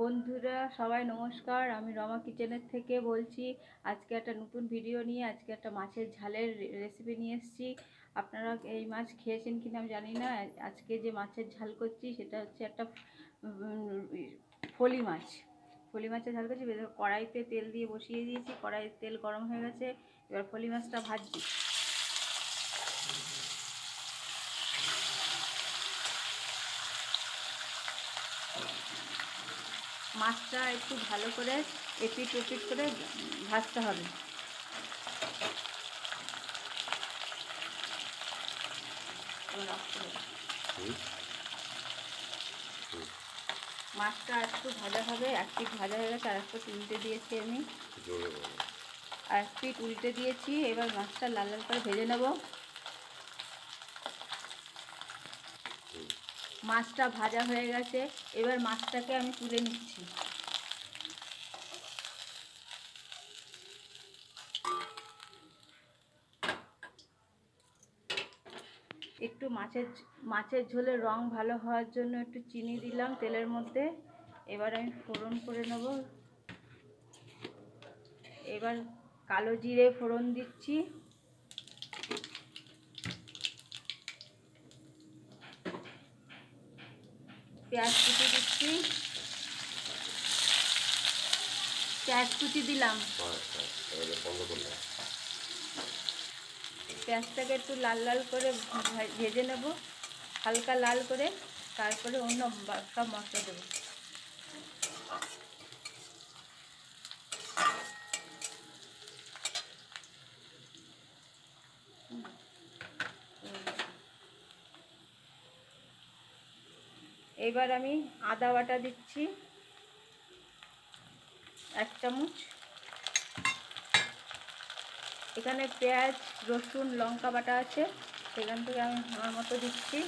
বন্ধুরা সবাই নমস্কার। আমি রমা কিচেনের থেকে বলছি। আজকে একটা নতুন ভিডিও নিয়ে আজকে একটা মাছের ঝালের রেসিপি নিয়ে এসেছি। আপনারা এই মাছ খেয়েছেন কিনা আমি জানি না। আজকে যে মাছের ঝাল করছি সেটা হচ্ছে একটা ফলি মাছ। ফলি মাছের ঝাল করছি। কড়াইতে তেল দিয়ে বসিয়ে দিয়েছি, কড়াইতে তেল গরম হয়ে গেছে। এবার ফলি মাছটা ভাজছি। মাছটা একটু ভালো করে এপিট ওপিট করে ভাজতে হবে। মাছটা একটু ভাজা হবে, এক পিঠ ভাজা হয়ে গেছে, আর এক পিঠ উল্টে দিয়েছি আমি, আর এক পিঠ উল্টে দিয়েছি। এবার মাছটা লাল লাল করে ভেজে নেব। মাছটা ভাজা হয়ে গেছে, এবার মাছটাকে আমি তুলে নিচ্ছি। একটু মাছের ঝোলের রং ভালো হওয়ার জন্য একটু চিনি দিলাম তেলের মধ্যে। এবার আমি ফোড়ন করে নেব। এবার কালো জিরে ফোড়ন দিচ্ছি, পেঁয়াজ কুচি দিচ্ছি, পেঁয়াজ কুচি দিলাম। পেঁয়াজটাকে একটু লাল লাল করে ভেজে নেব, হালকা লাল করে। তারপরে অন্য সব মশলা দেবো। এবার আমি আদা বাটা দিচ্ছি 1 চামচ। এখানে পেঁয়াজ রসুন লঙ্কা বাটা আছে, সেখান থেকে আমি আমার মতো দিচ্ছি।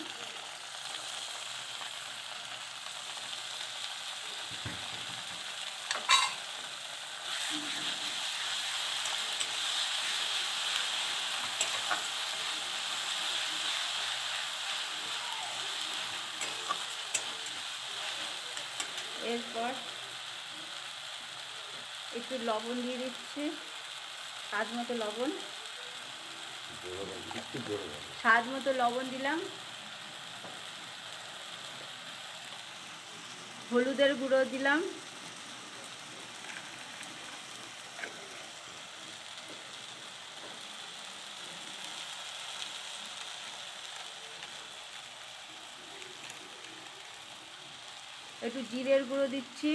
এরপর একটু লবণ দিয়ে দিচ্ছি, স্বাদ মতো লবণ। স্বাদ মতো লবণ দিলাম। হলুদের গুঁড়ো দিলাম। একটু জিরের গুঁড়ো দিচ্ছি,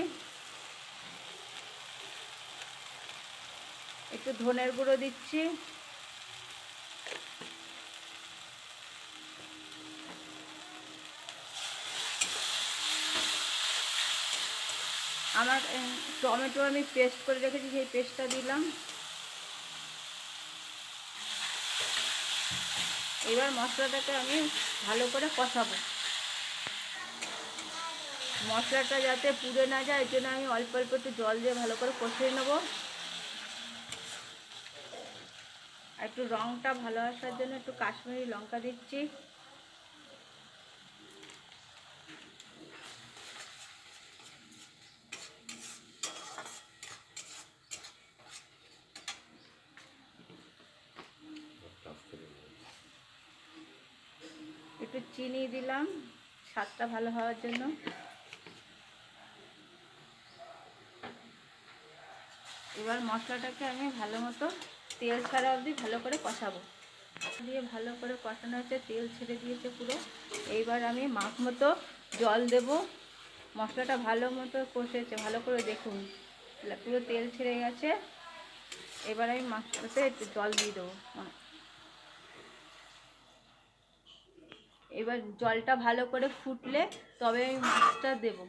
একটু ধনের গুঁড়ো দিচ্ছি, আমার টমেটো আমি পেস্ট করে রেখেছি, সেই পেস্টটা দিলাম। এবার মশলাটাকে আমি ভালো করে কষাবো। মশলাটা যাতে পুড়ে না যায় এর জন্য আমি অল্প অল্প একটু জল দিয়ে ভালো করে কষিয়ে নেব। আর একটু রঙটা ভালো আসার জন্য একটু কাশ্মীরি লঙ্কা দিচ্ছি। একটু চিনি দিলাম স্বাদটা ভালো হওয়ার জন্য। এবার মশলাটাকে আমি ভালো মতো তেল ছাড়া অবধি ভালো করে কষাবো। দিয়ে ভালো করে কষানো হচ্ছে, তেল ছেড়ে দিয়েছে পুরো। এইবার আমি মাপ মতো জল দেব। মশলাটা ভালো মতো কষেছে, ভালো করে দেখুন পুরো তেল ছেড়ে গেছে। এবার আমি মাছটাতে একটু জল দিয়ে দেবো। এবার জলটা ভালো করে ফুটলে তবে আমি মাছটা দেব।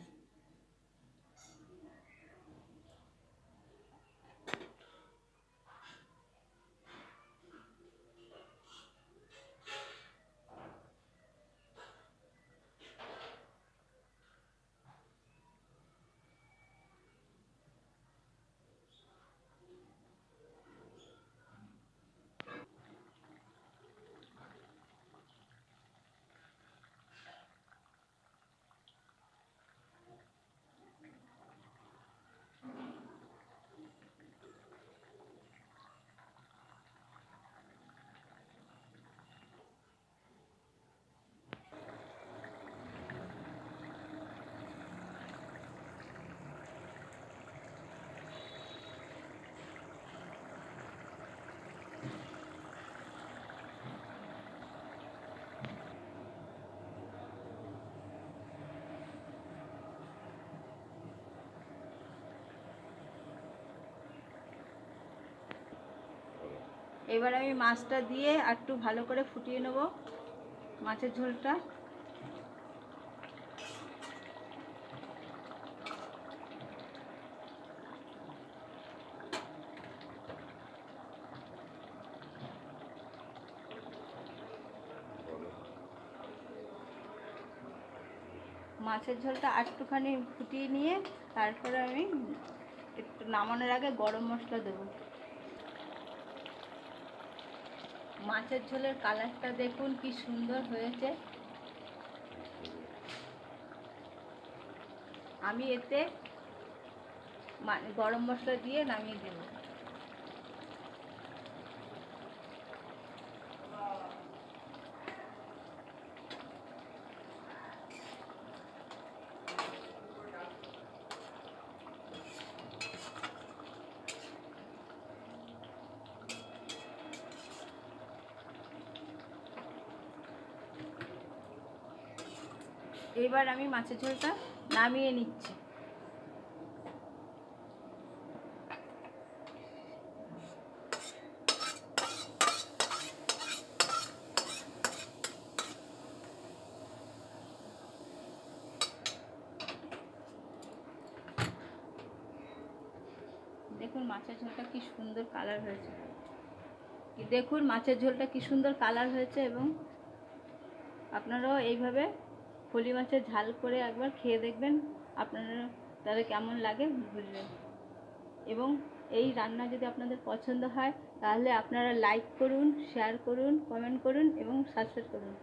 এবার আমি মাছটা দিয়ে একটু ভালো করে ফুটিয়ে নেব মাছের ঝোলটা। মাছের ঝোলটা একটুখানি ফুটিয়ে নিয়ে তারপরে আমি একটু নামানোর আগে গরম মশলা দেবো। মাছের ঝোলের কালারটা দেখুন কি সুন্দর হয়েছে। আমি এতে গরম মশলা দিয়ে নামিয়ে দেব। এবার আমি মাছের ঝোলটা নামিয়ে নিচ্ছি। দেখুন মাছের ঝোলটা কি সুন্দর কালার হয়েছে। দেখুন মাছের ঝোলটা কি সুন্দর কালার হয়েছে। এবং আপনারাও এইভাবে ফলি মাছের ঝাল করে একবার খেয়ে দেখবেন, আপনারা তাহলে কেমন লাগে বুঝবেন। এবং এই রান্না যদি আপনাদের পছন্দ হয় তাহলে আপনারা লাইক করুন, শেয়ার করুন, কমেন্ট করুন এবং সাবস্ক্রাইব করুন।